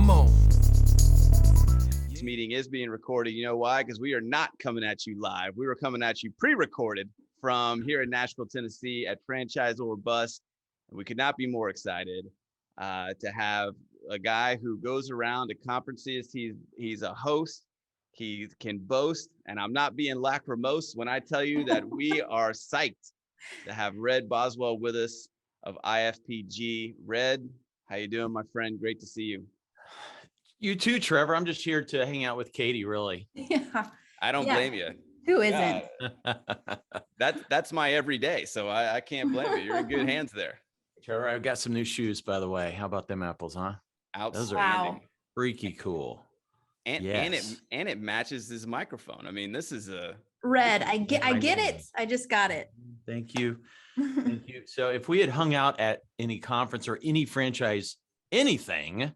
Come on. This meeting is being recorded. You know why? Because we are not coming at you live. We were coming at you pre-recorded from here in Nashville, Tennessee at FranchisOR Bust. And we could not be more excited to have a guy who goes around to conferences. He's a host. He can boast, and I'm not being lachrymose when I tell you that we are psyched to have Red Boswell with us of IFPG. Red, how you doing, my friend? Great to see you. You too, Trevor. I'm just here to hang out with Katie, really. Yeah. I don't blame you. Who isn't? That's my everyday, so I can't blame you. You're in good hands there. Trevor, I've got some new shoes, by the way. How about them apples, huh? Outstanding. Wow. Freaky cool. And Yes. it matches his microphone. I mean, this is a Red. I get it. I just got it. Thank you. Thank you. So if we had hung out at any conference or any franchise, anything,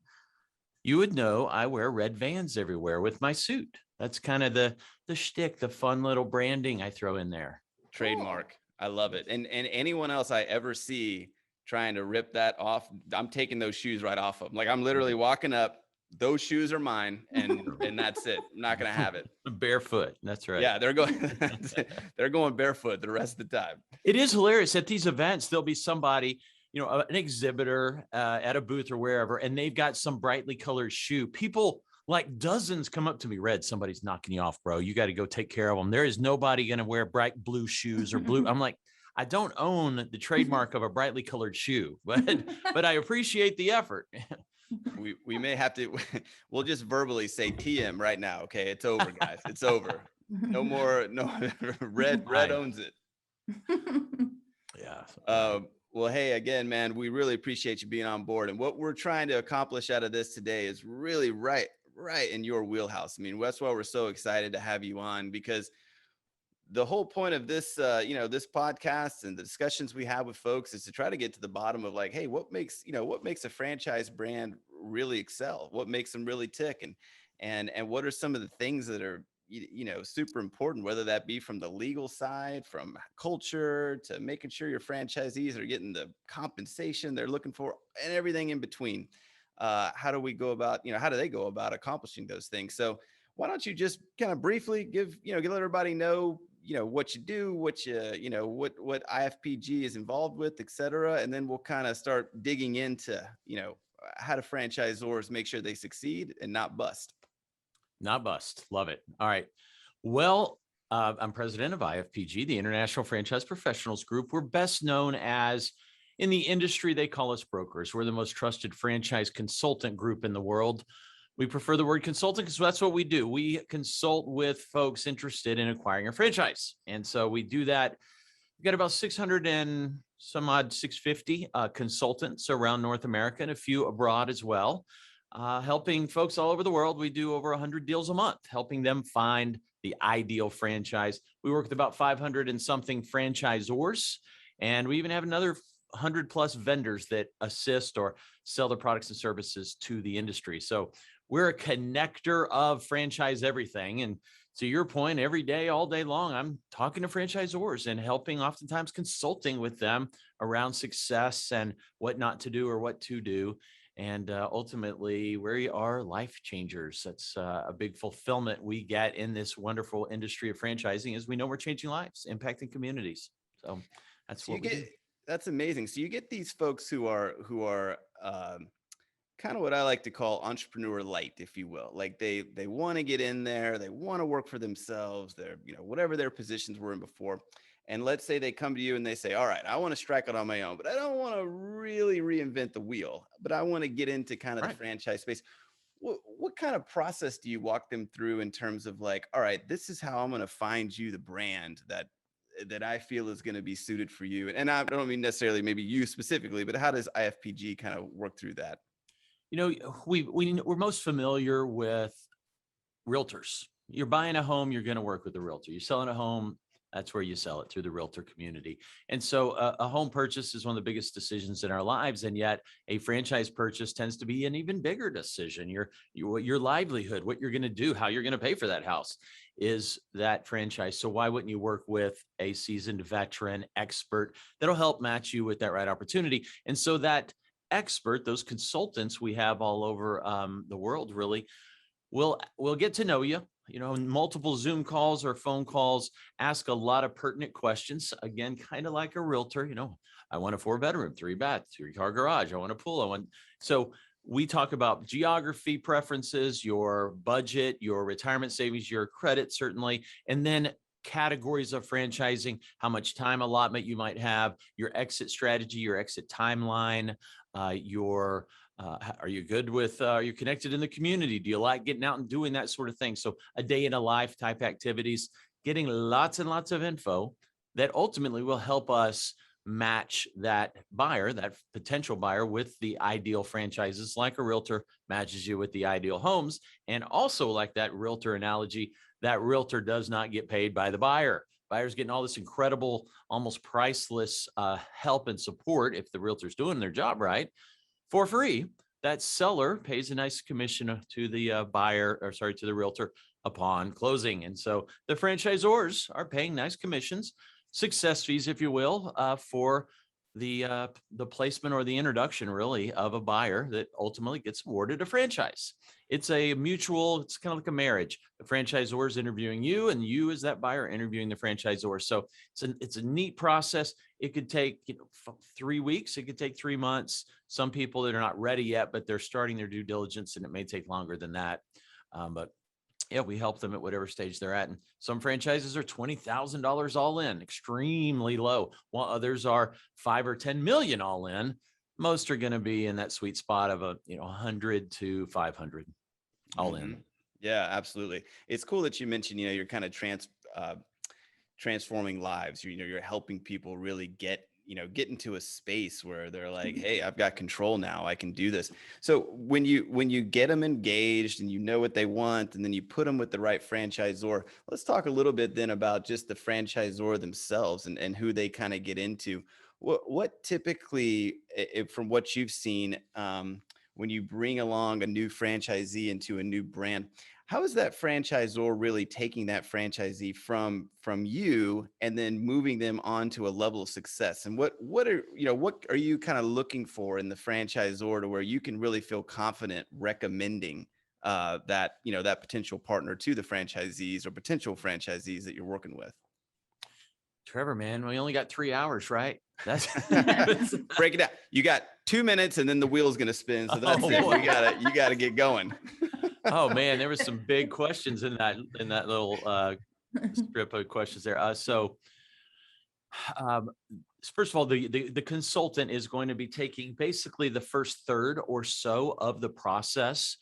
you would know I wear red Vans everywhere with my suit. That's kind of the shtick, the fun little branding I throw in there. trademark. I love it. And anyone else I ever see trying to rip that off, I'm taking those shoes right off of them. Like I'm literally walking up, those shoes are mine, and that's it. I'm not gonna have it. Barefoot. That's right. Yeah, they're going barefoot the rest of the time. It is hilarious at these events. There'll be somebody, an exhibitor at a booth or wherever, and they've got some brightly colored shoe. People, like dozens, come up to me, Red, somebody's knocking you off, bro. You got to go take care of them. There is nobody going to wear bright blue shoes or blue. I'm like, I don't own the trademark of a brightly colored shoe, but I appreciate the effort. We may have to, we'll just verbally say TM right now. Okay. It's over, guys. It's over. No more, no red owns it. Yeah. Well, hey, again, man, we really appreciate you being on board. And what we're trying to accomplish out of this today is really right in your wheelhouse. I mean, that's why we're so excited to have you on, because the whole point of this, this podcast and the discussions we have with folks is to try to get to the bottom of like, hey, what makes a franchise brand really excel? What makes them really tick? And what are some of the things that are, super important, whether that be from the legal side, from culture, to making sure your franchisees are getting the compensation they're looking for, and everything in between. How do they go about accomplishing those things? So why don't you just kind of briefly let everybody know, what you do, what IFPG is involved with, et cetera. And then we'll kind of start digging into, how do franchisors make sure they succeed and not bust. Not bust. Love it. All right. Well, I'm president of IFPG, the International Franchise Professionals Group. We're best known as, in the industry, they call us brokers. We're the most trusted franchise consultant group in the world. We prefer the word consultant because that's what we do. We consult with folks interested in acquiring a franchise. And so we do that. We've got about 600 and some odd 650 consultants around North America and a few abroad as well. Helping folks all over the world. We do over 100 deals a month, helping them find the ideal franchise. We work with about 500 and something franchisors, and we even have another 100 plus vendors that assist or sell their products and services to the industry. So we're a connector of franchise everything. And to your point, every day, all day long, I'm talking to franchisors and helping, oftentimes consulting with them around success and what not to do or what to do. And ultimately, we are life changers. That's a big fulfillment we get in this wonderful industry of franchising, as we know we're changing lives, impacting communities. So that's what we do. That's amazing. So you get these folks who are kind of what I like to call entrepreneur light, if you will. Like they want to get in there, they want to work for themselves. They're, whatever their positions were in before. And let's say they come to you and they say, all right, I want to strike it on my own, but I don't want to really reinvent the wheel, but I want to get into kind of the franchise space. What kind of process do you walk them through in terms of like, all right, this is how I'm going to find you the brand that I feel is going to be suited for you? And I don't mean necessarily maybe you specifically, but how does IFPG kind of work through that? We're most familiar with realtors. You're buying a home, you're going to work with a realtor. You're selling a home, that's where you sell it, through the realtor community. And so a home purchase is one of the biggest decisions in our lives. And yet a franchise purchase tends to be an even bigger decision. Your livelihood, what you're going to do, how you're going to pay for that house is that franchise. So why wouldn't you work with a seasoned veteran expert that'll help match you with that right opportunity? And so that expert, those consultants we have all over the world, really, will get to know you, in multiple Zoom calls or phone calls, ask a lot of pertinent questions. Again, kind of like a realtor, I want a 4-bedroom, 3-bath, 3-car garage. I want a pool. So we talk about geography preferences, your budget, your retirement savings, your credit, certainly, and then categories of franchising, how much time allotment you might have, your exit strategy, your exit timeline, are you good with, are you connected in the community? Do you like getting out and doing that sort of thing? So a day in a life type activities, getting lots and lots of info that ultimately will help us match that buyer, that potential buyer, with the ideal franchises, like a realtor matches you with the ideal homes. And also, like that realtor analogy, that realtor does not get paid by the buyer. Buyer's getting all this incredible, almost priceless help and support if the realtor's doing their job right for free. That seller pays a nice commission to the to the realtor upon closing. And so the franchisors are paying nice commissions, success fees, if you will, for the placement or the introduction, really, of a buyer that ultimately gets awarded a franchise. It's a mutual, it's kind of like a marriage. The franchisor is interviewing you, and you, as that buyer, interviewing the franchisor. So it's a neat process. It could take 3 weeks. It could take 3 months. Some people that are not ready yet, but they're starting their due diligence, and it may take longer than that. But yeah, we help them at whatever stage they're at. And some franchises are $20,000 all in, extremely low, while others are 5 or 10 million all in. Most are going to be in that sweet spot of 100 to 500 all in. Yeah, absolutely. It's cool that you mentioned, you're kind of transforming lives. You're helping people really get into a space where they're like, hey, I've got control now. I can do this. So when you get them engaged and you know what they want, and then you put them with the right franchisor, let's talk a little bit then about just the franchisor themselves and who they kind of get into. What typically, from what you've seen, when you bring along a new franchisee into a new brand, how is that franchisor really taking that franchisee from you and then moving them on to a level of success? And what are you kind of looking for in the franchisor to where you can really feel confident recommending that potential partner to the franchisees or potential franchisees that you're working with? Trevor, man, we only got 3 hours, right? That's break it down. You got 2 minutes and then the wheel's going to spin. So that's it. You gotta get going. Oh man, there was some big questions in that little strip of questions there. First of all, the consultant is going to be taking basically the first third or so of the process.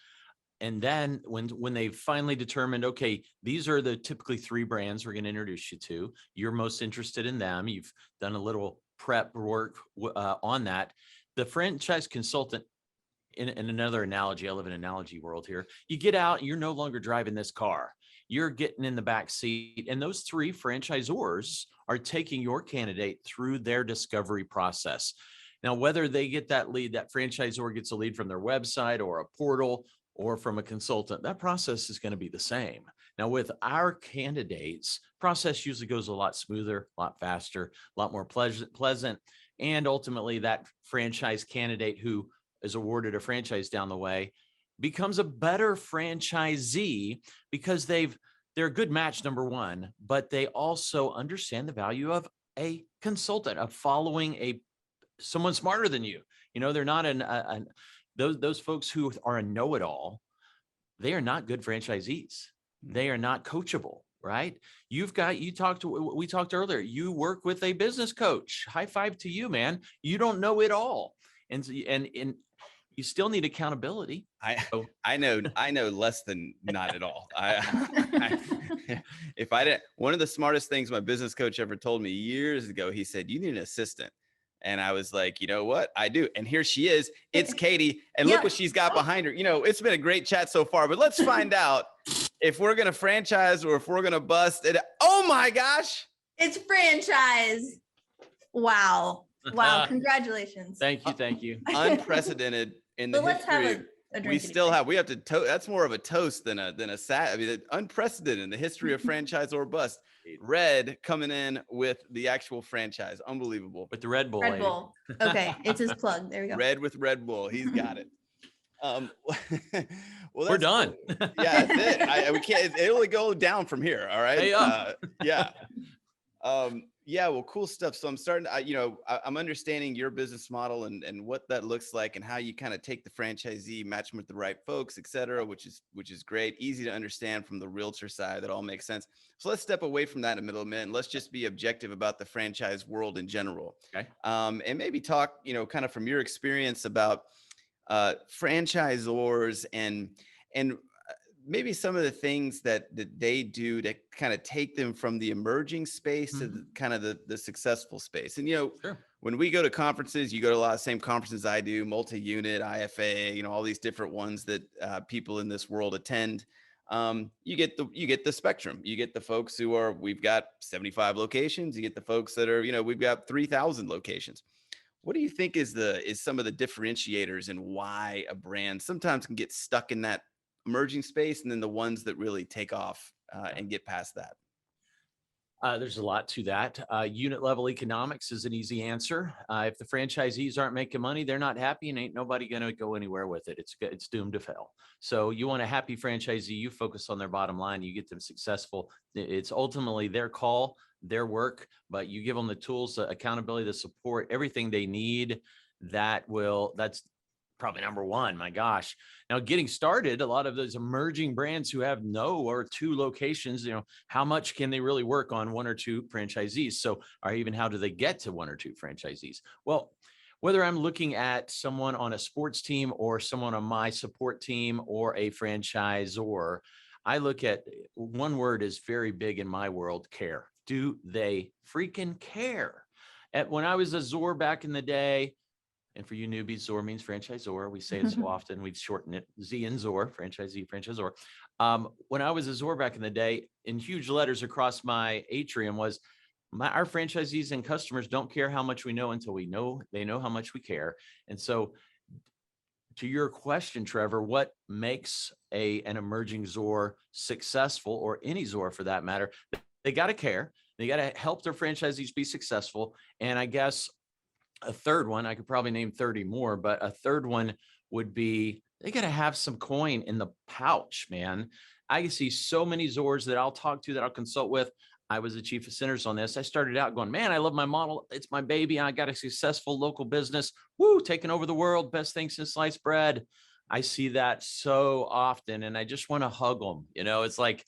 And then when they finally determined, okay, these are the typically 3 brands we're going to introduce you to, you're most interested in them, you've done a little prep work on that, the franchise consultant, in another analogy, I live in an analogy world here, you get out, you're no longer driving this car, you're getting in the back seat, and those 3 franchisors are taking your candidate through their discovery process. Now, whether they get that lead, that franchisor gets a lead from their website or a portal or from a consultant, that process is going to be the same. Now, with our candidates, process usually goes a lot smoother, a lot faster, a lot more pleasant. And ultimately, that franchise candidate who is awarded a franchise down the way becomes a better franchisee because they're a good match, number one, but they also understand the value of a consultant, of following someone smarter than you. They're not those folks who are a know-it-all. They are not good franchisees. They are not coachable, right? We talked earlier, you work with a business coach. High five to you, man. You don't know it all. And you still need accountability. I know less than not at all. One of the smartest things my business coach ever told me years ago, he said, you need an assistant. And I was like, you know what? I do. And here she is. It's Katie. And look what she's got behind her. It's been a great chat so far, but let's find out if we're going to franchise or if we're going to bust it. Oh my gosh. It's franchise. Wow. Congratulations. Thank you. Unprecedented in the history a We drink still anyway. have, we have to, that's more of a toast than a sad, I mean, unprecedented in the history of FranchisOR Bust. Red coming in with the actual franchise. Unbelievable. With the Red Bull. Red lady. Bull. Okay, it's his plug. There we go. Red with Red Bull. He's got it. Well, We're that's done. cool. Yeah, that's it. We can't, it only go down from here. All right. Hey, up. Yeah. Yeah, well, cool stuff. So I'm starting to, I'm understanding your business model and what that looks like and how you kind of take the franchisee, match them with the right folks, et cetera, which is great. Easy to understand from the realtor side. That all makes sense. So let's step away from that in a minute. And let's just be objective about the franchise world in general. Okay. And maybe talk, kind of from your experience about franchisors and maybe some of the things that they do to kind of take them from the emerging space to the, kind of the successful space. And, Sure. when we go to conferences, you go to a lot of the same conferences I do, multi-unit, IFA, all these different ones that people in this world attend. You get the spectrum. You get the folks who we've got 75 locations. You get the folks that are, we've got 3,000 locations. What do you think is some of the differentiators and why a brand sometimes can get stuck in that emerging space, and then the ones that really take off and get past that? There's a lot to that. Unit level economics is an easy answer. If the franchisees aren't making money, they're not happy, and ain't nobody going to go anywhere with it. It's doomed to fail. So you want a happy franchisee, you focus on their bottom line, you get them successful. It's ultimately their call, their work, but you give them the tools, the accountability, the support, everything they need. That's probably number one. My gosh. Now, getting started, a lot of those emerging brands who have no or two locations, how much can they really work on one or two franchisees? So, or even how do they get to one or two franchisees? Well, whether I'm looking at someone on a sports team or someone on my support team or a franchisor, I look at one word is very big in my world: care. Do they freaking care? When I was a ZOR back in the day, and for you newbies, ZOR means franchisor. We say it so often, we'd shorten it, Z and ZOR, franchisee, franchisor. When I was a ZOR back in the day, in huge letters across my atrium was, our franchisees and customers don't care how much we know until they know how much we care. And so to your question, Trevor, what makes an emerging ZOR successful, or any ZOR for that matter? They got to care. They got to help their franchisees be successful. And I guess a third one, I could probably name 30 more, but a third one would be, they got to have some coin in the pouch, man. I see so many ZORs that I'll talk to, that I'll consult with. I was the chief of centers on this. I started out going, man, I love my model. It's my baby. I got a successful local business. Woo, taking over the world. Best thing since sliced bread. I see that so often, and I just want to hug them. It's like,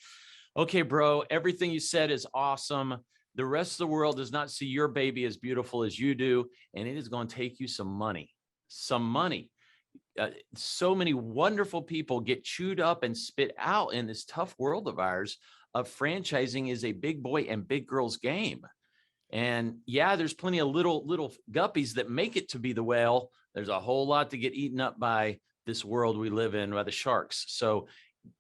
okay, bro, everything you said is awesome. The rest of the world does not see your baby as beautiful as you do, and it is going to take you some money. So many wonderful people get chewed up and spit out in this tough world of ours. Of franchising is a big boy and big girls game. And yeah, there's plenty of little guppies that make it to be the whale. There's a whole lot to get eaten up by this world we live in, by the sharks. So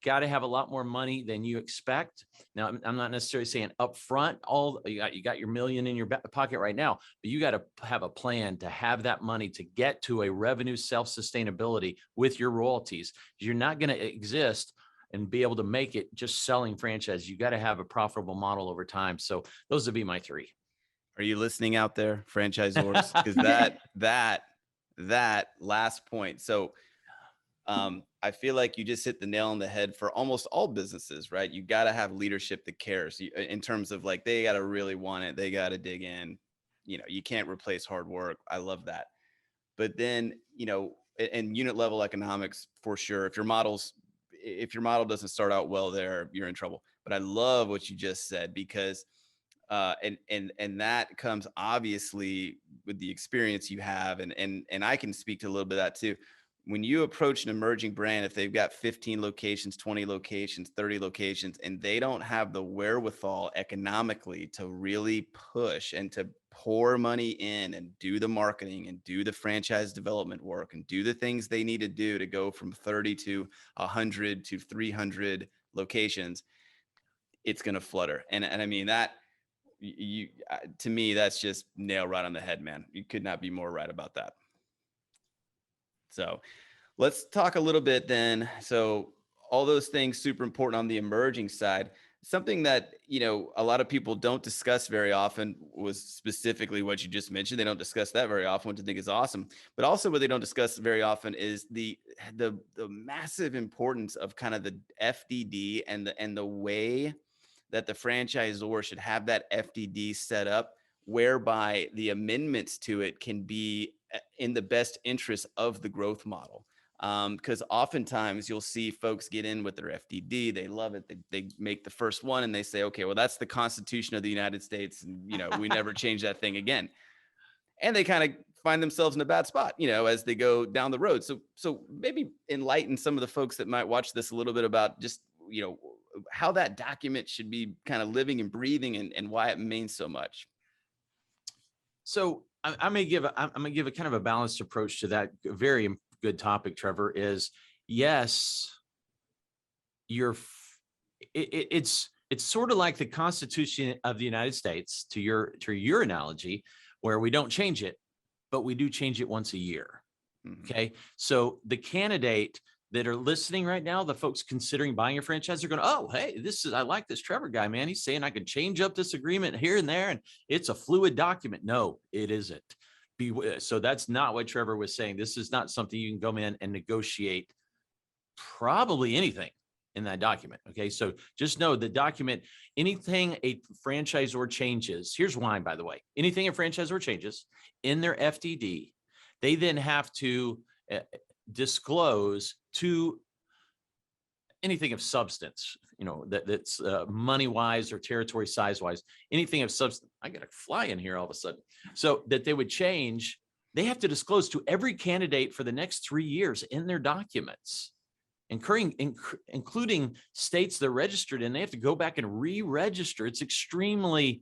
got to have a lot more money than you expect. Now, I'm not necessarily saying up front, you got your million in your pocket right now, but you got to have a plan to have that money to get to a revenue self-sustainability with your royalties. You're not going to exist and be able to make it just selling franchise. You got to have a profitable model over time. So those would be my three. Are you listening out there, franchisors? Because that last point. So I feel like you just hit the nail on the head for almost all businesses, right? You got to have leadership that cares, in terms of like, they got to really want it. They got to dig in. You can't replace hard work. I love that. But then, and unit level economics for sure. If your model doesn't start out well there, you're in trouble. But I love what you just said, because and that comes obviously with the experience you have, and I can speak to a little bit of that too. When you approach an emerging brand, if they've got 15 locations, 20 locations, 30 locations, and they don't have the wherewithal economically to really push and to pour money in and do the marketing and do the franchise development work and do the things they need to do to go from 30 to 100 to 300 locations, it's going to flutter. And I mean, that, to me, that's just nail right on the head, man. You could not be more right about that. So Let's talk a little bit then. So all those things super important on the emerging side. Something that, a lot of people don't discuss very often was specifically what you just mentioned. They don't discuss that very often, which I think is awesome. But also what they don't discuss very often is the massive importance of kind of the FDD and the way that the franchisor should have that FDD set up, whereby the amendments to it can be in the best interest of the growth model. Because oftentimes you'll see folks get in with their FDD. They love it. They make the first one and they say, okay, well, that's the Constitution of the United States. And, we never change that thing again. And they kind of find themselves in a bad spot, as they go down the road. So maybe enlighten some of the folks that might watch this a little bit about just, how that document should be kind of living and breathing and why it means so much. So I'm gonna give a kind of a balanced approach to that. Very good topic, Trevor. Is yes, it's sort of like the Constitution of the United States, to your analogy, where we don't change it, but we do change it once a year. Mm-hmm. Okay, so the candidate that are listening right now, the folks considering buying a franchise, are going, oh, hey, I like this Trevor guy, man. He's saying I can change up this agreement here and there, and it's a fluid document. No, it isn't. So that's not what Trevor was saying. This is not something you can go in and negotiate probably anything in that document. Okay, so just know the document, anything a franchisor changes, here's why, by the way, anything a franchisor changes in their FDD, they then have to disclose to anything of substance, that's money wise or territory size wise, anything of substance. I got to fly in here all of a sudden. So that they would change, they have to disclose to every candidate for the next 3 years in their documents, including states they're registered in. They have to go back and re-register. It's extremely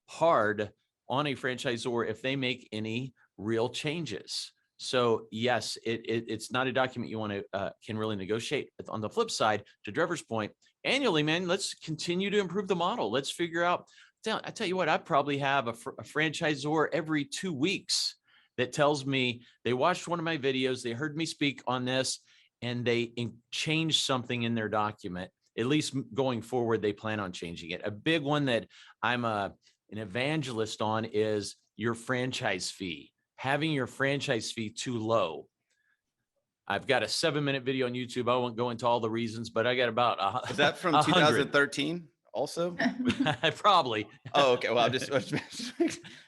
hard on a franchisor if they make any real changes. So yes, it's not a document you want to can really negotiate. On the flip side, to Trevor's point, annually, man, let's continue to improve the model. Let's figure out. I tell you what, I probably have a franchisor every 2 weeks that tells me they watched one of my videos, they heard me speak on this, and they changed something in their document. At least going forward, they plan on changing it. A big one that I'm an evangelist on is your franchise fee. Having your franchise fee too low. I've got a 7-minute video on YouTube. I won't go into all the reasons, but I got about Is that from 2013 also? Probably. Oh, okay. Well, okay.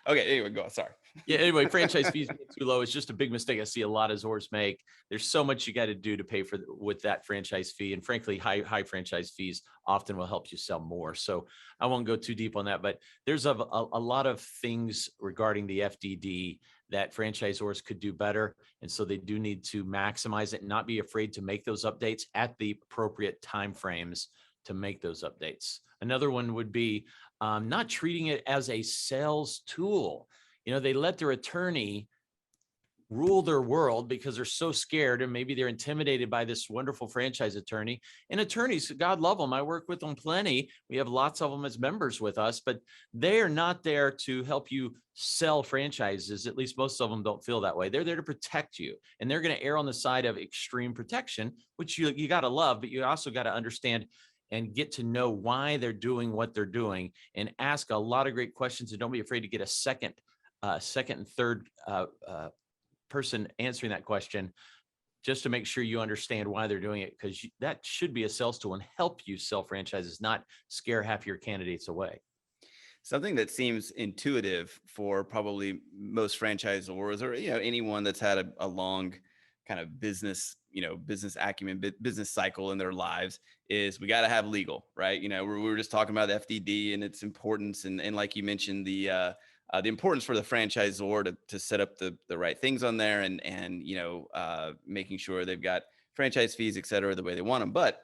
Anyway, go on. Sorry. Yeah. Anyway, franchise fees too low. It's just a big mistake I see a lot of ZORs make. There's so much you got to do to pay with that franchise fee, and frankly, high franchise fees often will help you sell more. So I won't go too deep on that, but there's a lot of things regarding the FDD that franchisors could do better. And so they do need to maximize it and not be afraid to make those updates at the appropriate timeframes to make those updates. Another one would be not treating it as a sales tool. They let their attorney rule their world because they're so scared, and maybe they're intimidated by this wonderful franchise attorney. And attorneys, God love them, I work with them plenty. We have lots of them as members with us, but they are not there to help you sell franchises. At least most of them don't feel that way. They're there to protect you, and they're going to err on the side of extreme protection, which you got to love, but you also got to understand and get to know why they're doing what they're doing, and ask a lot of great questions. And don't be afraid to get a second and third person answering that question, just to make sure you understand why they're doing it, because that should be a sales tool and help you sell franchises, not scare half your candidates away. Something that seems intuitive for probably most franchisors, or anyone that's had a long kind of business acumen, business cycle in their lives, is we got to have legal, right? We were just talking about the FDD and its importance, and like you mentioned, the importance for the franchisor to set up the right things on there, and making sure they've got franchise fees, et cetera, the way they want them. But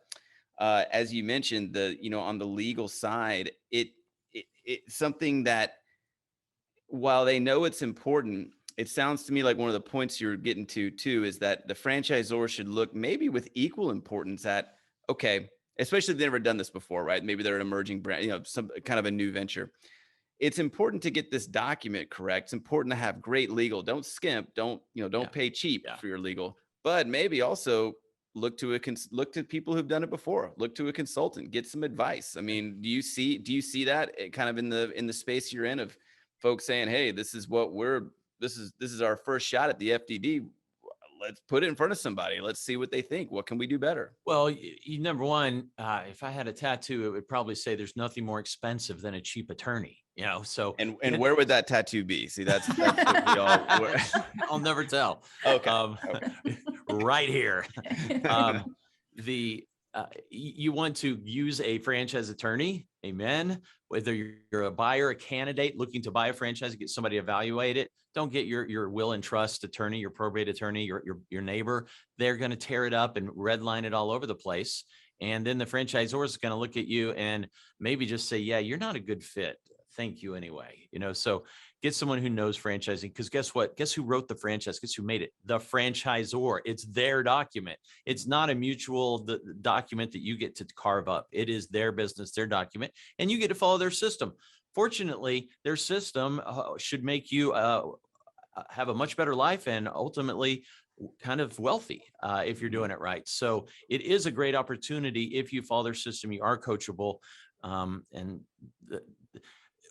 as you mentioned, on the legal side, it's something that, while they know it's important, it sounds to me like one of the points you're getting to too is that the franchisor should look maybe with equal importance at, okay, especially if they've never done this before, right? Maybe they're an emerging brand, some kind of a new venture. It's important to get this document correct. It's important to have great legal. Don't skimp. Don't pay cheap for your legal. but maybe also look to people who've done it before. Look to a consultant, get some advice. I mean, do you see that kind of in the space you're in, of folks saying, hey, this is our first shot at the FDD. Let's put it in front of somebody. Let's see what they think. What can we do better? Well, number one, if I had a tattoo, it would probably say there's nothing more expensive than a cheap attorney, so. And where would that tattoo be? See, that's what we all, I'll never tell. Okay. Right here. You want to use a franchise attorney, amen. Whether you're a buyer, a candidate looking to buy a franchise, get somebody to evaluate it. Don't get your will and trust attorney, your probate attorney, your neighbor. They're going to tear it up and redline it all over the place. And then the franchisor is going to look at you and maybe just say, yeah, you're not a good fit. Thank you anyway. So get someone who knows franchising, because guess what? Guess who wrote the franchise? Guess who made it? The franchisor. It's their document. It's not a mutual document that you get to carve up. It is their business, their document, and you get to follow their system. Fortunately, their system should make you have a much better life and ultimately kind of wealthy if you're doing it right. So it is a great opportunity. If you follow their system, you are coachable. And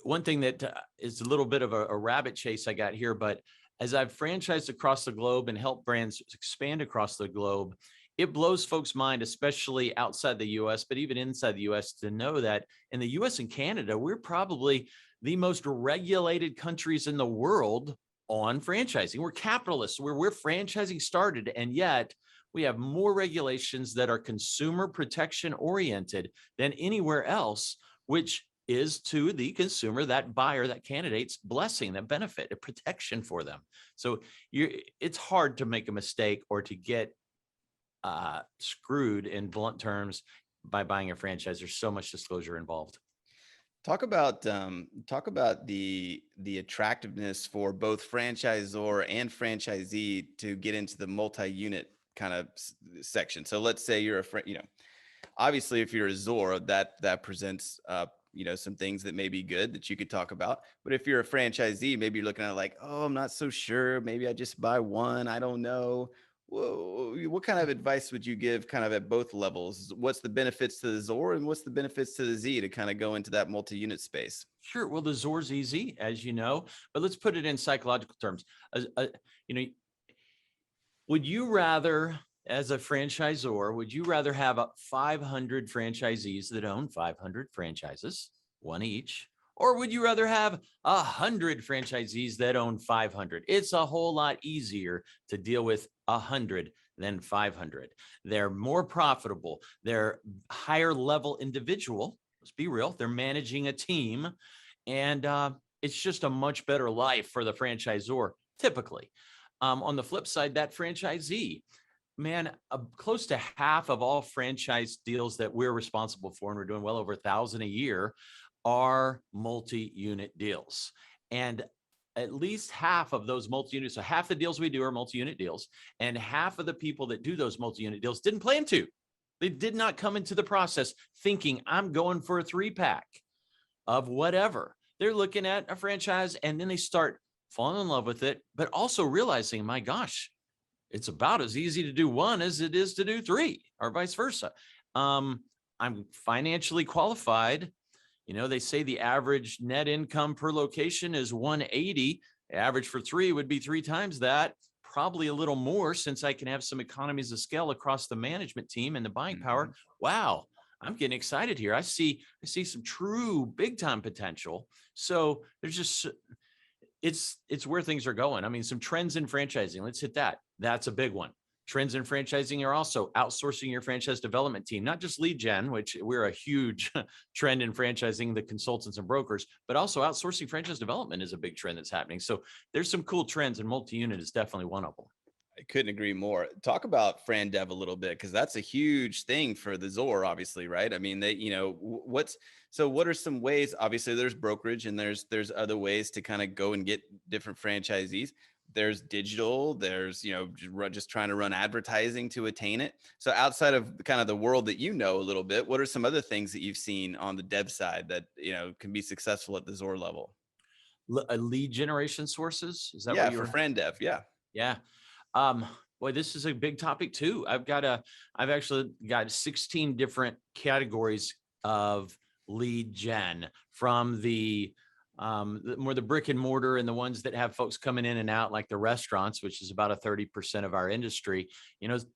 one thing that is a little bit of a rabbit chase I got here, but as I've franchised across the globe and helped brands expand across the globe, it blows folks' mind, especially outside the US, but even inside the US, to know that in the US and Canada, we're probably the most regulated countries in the world on franchising. We're capitalists, we're franchising started, and yet we have more regulations that are consumer protection oriented than anywhere else, which is to the consumer, that buyer, that candidate's blessing, that benefit, a protection for them. So it's hard to make a mistake or to get screwed in blunt terms by buying a franchise. There's so much disclosure involved. Talk about the attractiveness for both franchisor and franchisee to get into the multi-unit kind of section. So let's say you're obviously if you're a ZOR, that presents some things that may be good that you could talk about. But if you're a franchisee, maybe you're looking at it like, oh, I'm not so sure. Maybe I just buy one. I don't know. Whoa, what kind of advice would you give kind of at both levels? What's the benefits to the ZOR and what's the benefits to the Z to kind of go into that multi-unit space? Sure. Well, the ZOR's easy, as you know, but let's put it in psychological terms. Would you rather, as a franchisor, would you rather have 500 franchisees that own 500 franchises, one each, or would you rather have 100 franchisees that own 500? It's a whole lot easier to deal with 100 than 500. They're more profitable. They're higher level individual. Let's be real. They're managing a team, and it's just a much better life for the franchisor, typically. On the flip side, that franchisee, man, close to half of all franchise deals that we're responsible for, and we're doing well over 1,000 a year, are multi-unit deals. And at least half of those multi-units, so half the deals we do are multi-unit deals, and half of the people that do those multi-unit deals didn't plan to. They did not come into the process thinking, I'm going for a 3-pack of whatever. They're looking at a franchise and then they start falling in love with it, but also realizing, my gosh, it's about as easy to do one as it is to do 3, or vice versa. I'm financially qualified. They say the average net income per location is 180. Average for 3 would be 3 times that, probably a little more, since I can have some economies of scale across the management team and the buying power. Wow, I'm getting excited here. I see some true big time potential. So there's just, it's where things are going. I mean, some trends in franchising. Let's hit that. That's a big one. Trends in franchising are also outsourcing your franchise development team, not just lead gen, which we're a huge trend in franchising, the consultants and brokers, but also outsourcing franchise development is a big trend that's happening. So there's some cool trends, and multi-unit is definitely one of them. I couldn't agree more. Talk about Fran Dev a little bit, because that's a huge thing for the ZOR, obviously, right? I mean, what are some ways? Obviously, there's brokerage and there's other ways to kind of go and get different franchisees. There's digital, there's, just trying to run advertising to attain it. So outside of kind of the world that a little bit, what are some other things that you've seen on the dev side that, can be successful at the ZOR level? Lead generation sources? Is that what you for Fran Dev? Yeah. Yeah. Boy, this is a big topic too. I've actually got 16 different categories of lead gen, from more the brick and mortar and the ones that have folks coming in and out, like the restaurants, which is about a 30% of our industry.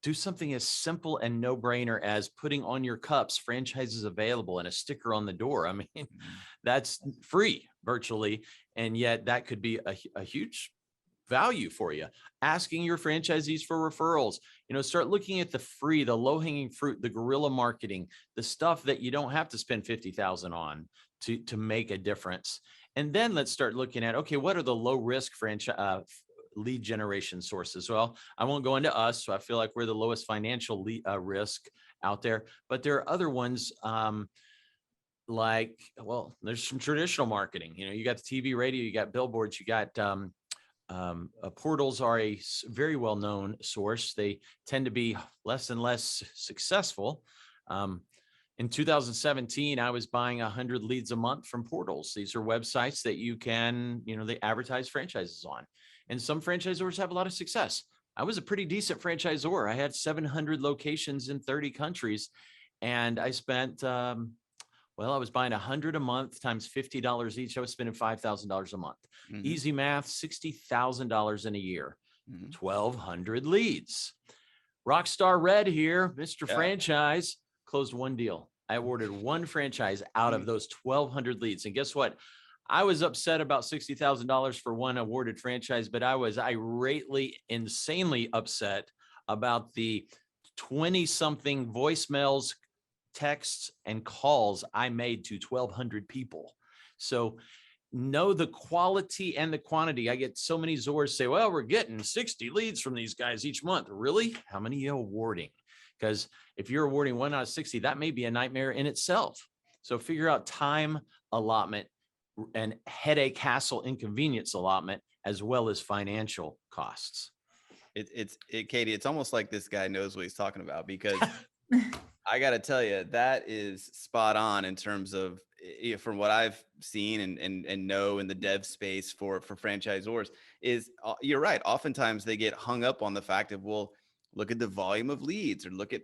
Do something as simple and no brainer as putting on your cups franchises available and a sticker on the door. I mean, that's free virtually. And yet that could be a huge value for you. Asking your franchisees for referrals, start looking at the low-hanging fruit, the guerrilla marketing, the stuff that you don't have to spend 50,000 on to make a difference. And then let's start looking at, okay, what are the low risk lead generation sources? Well, I won't go into us, so I feel like we're the lowest financial risk out there, but there are other ones, there's some traditional marketing. You got the TV, radio, you got billboards, you got portals are a very well-known source. They tend to be less and less successful. In 2017, I was buying 100 leads a month from portals. These are websites that you can, they advertise franchises on. And some franchisors have a lot of success. I was a pretty decent franchisor. I had 700 locations in 30 countries. And I spent, I was buying 100 a month times $50 each. I was spending $5,000 a month. Mm-hmm. Easy math, $60,000 in a year, 1,200 leads. Rockstar Red here, Mr. Franchise, closed one deal. I awarded one franchise out of those 1,200 leads. And guess what? I was upset about $60,000 for one awarded franchise, but I was insanely upset about the 20-something voicemails, texts, and calls I made to 1,200 people. So know the quality and the quantity. I get so many ZORs say, well, we're getting 60 leads from these guys each month. Really? How many are you awarding? Because if you're awarding 1 out of 60, that may be a nightmare in itself. So figure out time allotment and headache, hassle, inconvenience allotment, as well as financial costs. Katie, it's almost like this guy knows what he's talking about, because I got to tell you, that is spot on in terms of, from what I've seen and know in the dev space for franchisors, is you're right. Oftentimes they get hung up on the fact of, well, look at the volume of leads, or look at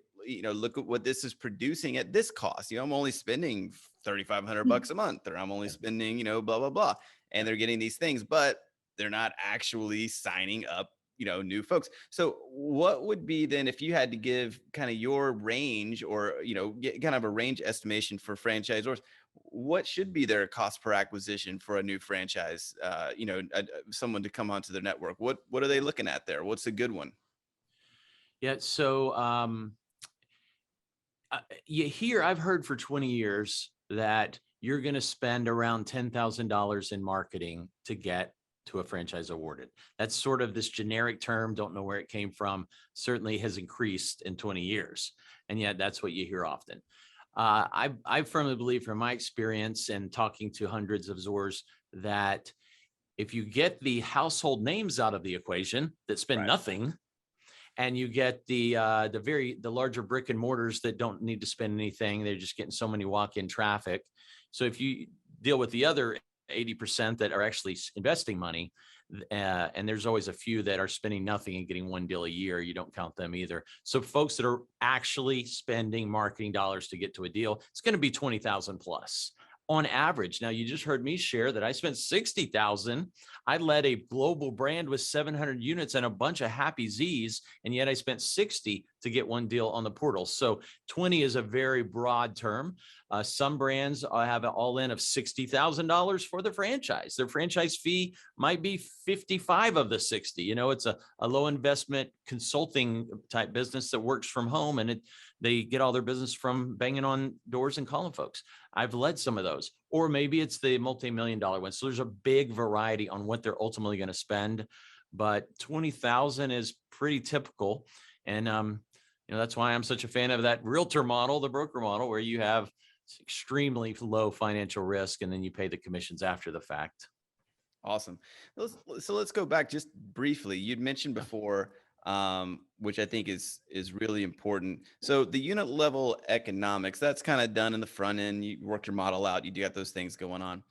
what this is producing at this cost. I'm only spending $3,500 a month, or I'm only spending, blah, blah, blah. And they're getting these things, but they're not actually signing up, new folks. So what would be then, if you had to give kind of your range, or, get kind of a range estimation for franchisors, what should be their cost per acquisition for a new franchise, someone to come onto their network? What are they looking at there? What's a good one? Yeah. So, I've heard for 20 years that you're going to spend around $10,000 in marketing to get to a franchise awarded. That's sort of this generic term. Don't know where it came from. Certainly has increased in 20 years. And yet that's what you hear often. I firmly believe, from my experience and talking to hundreds of ZORs, that if you get the household names out of the equation that spend nothing, and you get the larger brick and mortars that don't need to spend anything, they're just getting so many walk-in traffic. So if you deal with the other 80% that are actually investing money, and there's always a few that are spending nothing and getting one deal a year, you don't count them either. So folks that are actually spending marketing dollars to get to a deal, it's going to be 20,000 plus on average. Now, you just heard me share that I spent 60,000. I led a global brand with 700 units and a bunch of happy Z's, and yet I spent 60 to get one deal on the portal. So 20 is a very broad term. Some brands have an all-in of $60,000 for the franchise. Their franchise fee might be 55 of the 60. It's a low investment consulting type business that works from home, and they get all their business from banging on doors and calling folks. I've led some of those. Or maybe it's the multi-million-dollar ones. So there's a big variety on what they're ultimately going to spend, but 20,000 is pretty typical. And that's why I'm such a fan of that realtor model, the broker model, where you have extremely low financial risk, and then you pay the commissions after the fact. Awesome. So let's go back just briefly. You'd mentioned before, which I think is really important. So the unit level economics, that's kind of done in the front end. You work your model out, you got those things going on.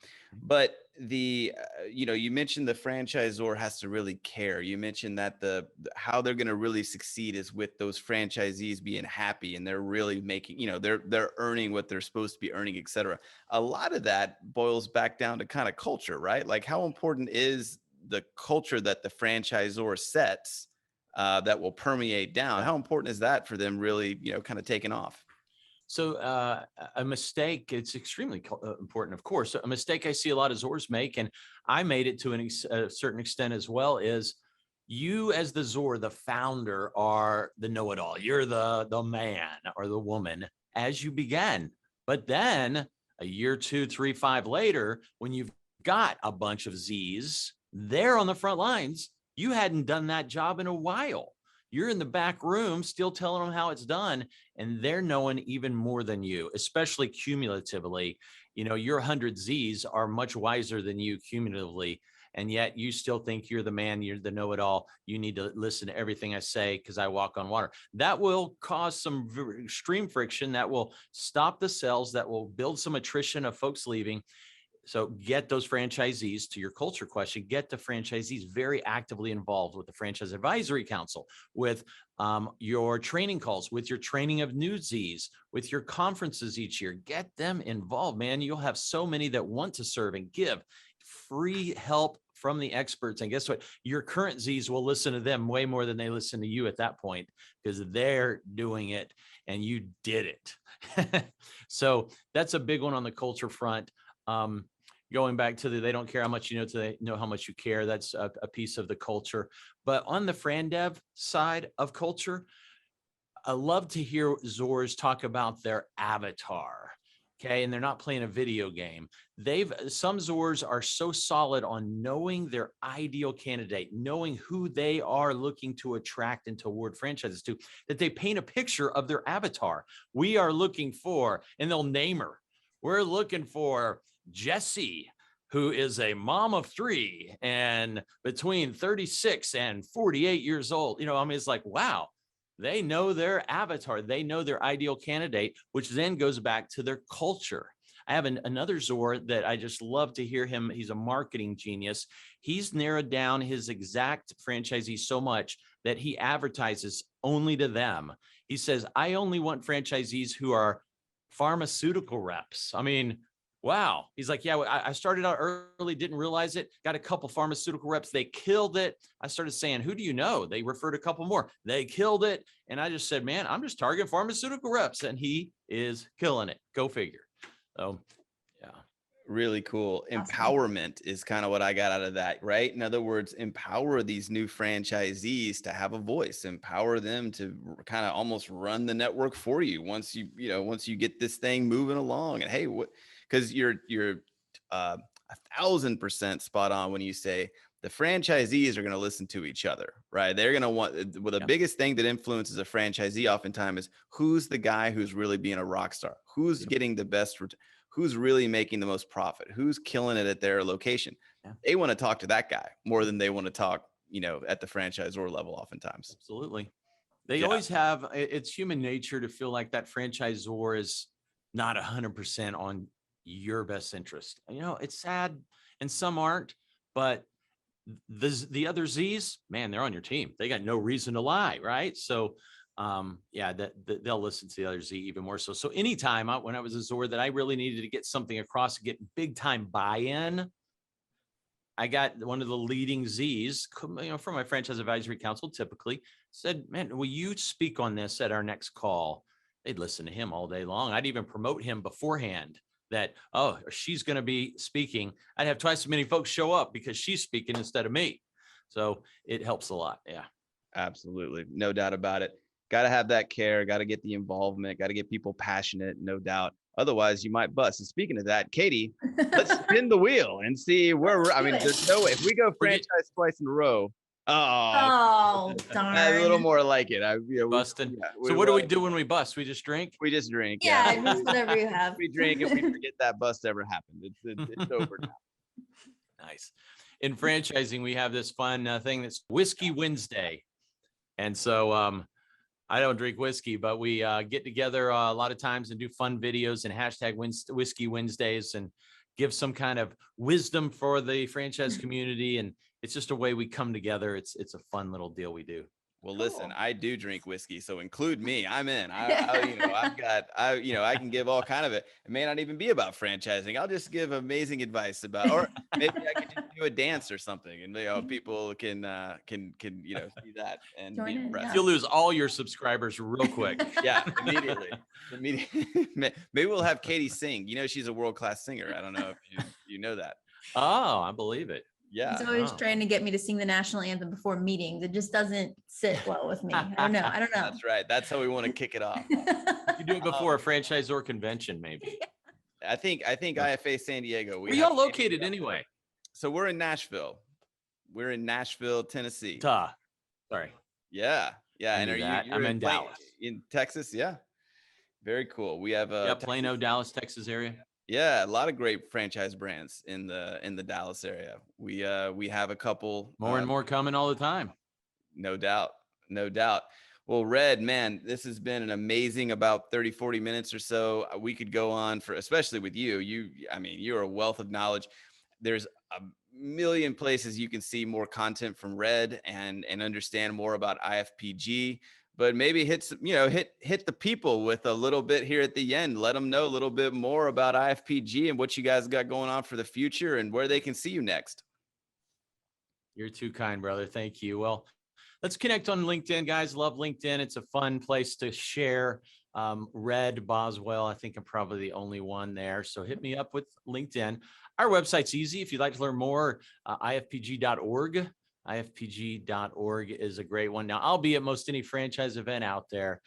But you mentioned the franchisor has to really care. You mentioned that how they're going to really succeed is with those franchisees being happy and they're really making, they're earning what they're supposed to be earning, et cetera. A lot of that boils back down to kind of culture, right? Like how important is the culture that the franchisor sets that will permeate down? How important is that for them really, kind of taking off? So a mistake, it's extremely important, of course. A mistake I see a lot of Zors make, and I made it to a certain extent as well, is you as the Zor, the founder, are the know-it-all. You're the man or the woman as you began. But then a year, 2, 3, 5 later, when you've got a bunch of Z's, they're on the front lines. You hadn't done that job in a while. You're in the back room still telling them how it's done, and they're knowing even more than you, especially cumulatively. Your 100 Z's are much wiser than you cumulatively, and yet you still think you're the man, you're the know-it-all. You need to listen to everything I say because I walk on water. That will cause some extreme friction. That will stop the sales. That will build some attrition of folks leaving. So get those franchisees, to your culture question, get the franchisees very actively involved with the Franchise Advisory Council, with your training calls, with your training of new Zs, with your conferences each year. Get them involved, man. You'll have so many that want to serve and give free help from the experts. And guess what? Your current Zs will listen to them way more than they listen to you at that point, because they're doing it and you did it. So that's a big one on the culture front. Going back to they don't care how much you know till they know how much you care. That's a piece of the culture. But on the FranDev side of culture, I love to hear Zors talk about their avatar. Okay. And they're not playing a video game. Some Zors are so solid on knowing their ideal candidate, knowing who they are looking to attract and to award franchises to, that they paint a picture of their avatar. We are looking for, and they'll name her. We're looking for Jessie, who is a mom of 3 and between 36 and 48 years old. It's like, wow, they know their avatar. They know their ideal candidate, which then goes back to their culture. I have another Zor that I just love to hear him. He's a marketing genius. He's narrowed down his exact franchisees so much that he advertises only to them. He says, I only want franchisees who are pharmaceutical reps. Wow. He's like, yeah, I started out early, didn't realize it. Got a couple pharmaceutical reps. They killed it. I started saying, who do you know? They referred a couple more. They killed it. And I just said, man, I'm just targeting pharmaceutical reps. And he is killing it. Go figure. So, yeah. Really cool. Awesome. Empowerment is kind of what I got out of that, right? In other words, empower these new franchisees to have a voice, empower them to kind of almost run the network for you once you get this thing moving along. And hey, because you're 1,000% spot on when you say the franchisees are going to listen to each other, right? They're going to want, the biggest thing that influences a franchisee oftentimes is who's the guy who's really being a rock star, who's getting the best, who's really making the most profit, who's killing it at their location. Yeah. They want to talk to that guy more than they want to talk, at the franchisor level oftentimes. Absolutely. They always have, it's human nature to feel like that franchisor is not 100% on your best interest. It's sad and some aren't, but the other Z's, man, they're on your team. They got no reason to lie, right? So they'll listen to the other Z even more so. So anytime when I was a Zor that I really needed to get something across, to get big time buy-in, I got one of the leading Z's, from my franchise advisory council, typically said, man, will you speak on this at our next call? They'd listen to him all day long. I'd even promote him beforehand that, oh, she's going to be speaking. I'd have twice as many folks show up because she's speaking instead of me. So it helps a lot. Yeah, absolutely. No doubt about it. Got to have that care, got to get the involvement, got to get people passionate, no doubt. Otherwise you might bust. And speaking of that, Katie, let's spin the wheel and see where there's no way. If we go franchise twice in a row, oh darn. A little more like it. Busting. So what do we do when we bust? We just drink? We just drink. Yeah, just whatever you have. We drink and we forget that bust ever happened. It's over now. Nice. In franchising, we have this fun thing that's Whiskey Wednesday. And so I don't drink whiskey, but we get together a lot of times and do fun videos and hashtag Whiskey Wednesdays and give some kind of wisdom for the franchise community. And it's just a way we come together. It's a fun little deal we do. Well, Cool. listen, I do drink whiskey, so include me. I'm in. I can give all kind of it. It may not even be about franchising. I'll just give amazing advice about, or maybe I could just do a dance or something, and people can see that and Join be in, impressed. yeah. You'll lose all your subscribers real quick. Yeah, immediately. Maybe we'll have Katie sing. She's a world-class singer. I don't know if you know that. Oh, I believe it. Yeah. He's always Wow. trying to get me to sing the national anthem before meetings. It just doesn't sit well with me. I don't know. That's right. That's how we want to kick it off. You do it before a franchisor convention, maybe. I think IFA San Diego. Where y'all located anyway? So we're in Nashville. We're in Nashville, Tennessee. Sorry. Yeah. I And knew that. you're I'm in Dallas. in Texas? Yeah. Very cool. We have Plano, Dallas, Texas area. Yeah, a lot of great franchise brands in the Dallas area. We have a couple More and more coming all the time. No doubt. Well, Red, man, this has been an amazing about 30, 40 minutes or so. We could go on for, especially with you. You're a wealth of knowledge. There's a million places you can see more content from Red and understand more about IFPG. But maybe hit the people with a little bit here at the end. Let them know a little bit more about IFPG and what you guys got going on for the future and where they can see you next. You're too kind, brother. Thank you. Well, let's connect on LinkedIn, guys. Love LinkedIn. It's a fun place to share. Red Boswell, I think I'm probably the only one there. So hit me up with LinkedIn. Our website's easy. If you'd like to learn more, ifpg.org. IFPG.org is a great one. Now, I'll be at most any franchise event out there.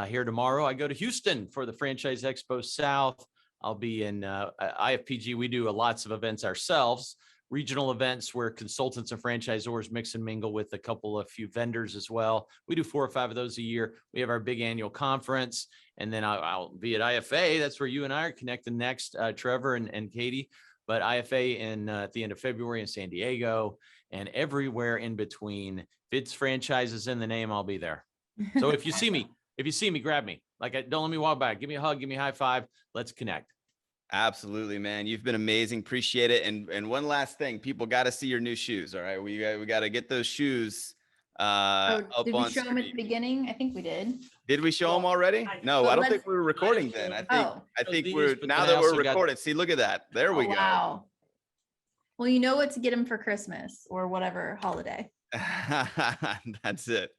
Here tomorrow, I go to Houston for the Franchise Expo South. I'll be in IFPG. We do lots of events ourselves, regional events where consultants and franchisors mix and mingle with a few vendors as well. We do 4 or 5 of those a year. We have our big annual conference, and then I'll be at IFA. That's where you and I are connecting next, Trevor and Katie. But IFA at the end of February in San Diego, and everywhere in between. If it's franchises in the name, I'll be there. So if you see me, grab me. Don't let me walk by. Give me a hug, give me a high five. Let's connect. Absolutely, man. You've been amazing. Appreciate it. And one last thing, people got to see your new shoes. All right. We got to get those shoes up did on we show them at the screen. beginning? I think we did. Did we show them already? No, But I don't let's- think we were recording then. I think these, we're but now then I that we're also got- recording. See, look at that. There we go. Wow. Well, you know what to get them for Christmas or whatever holiday. That's it.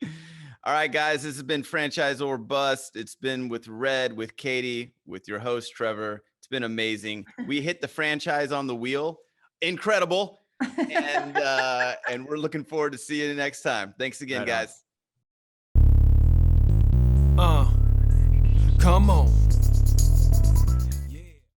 All right, guys, this has been FranchisOR Bust. It's been with Red, with Katie, with your host, Trevor. It's been amazing. We hit the franchise on the wheel. Incredible. And we're looking forward to seeing you next time. Thanks again, Right on. guys. Come on.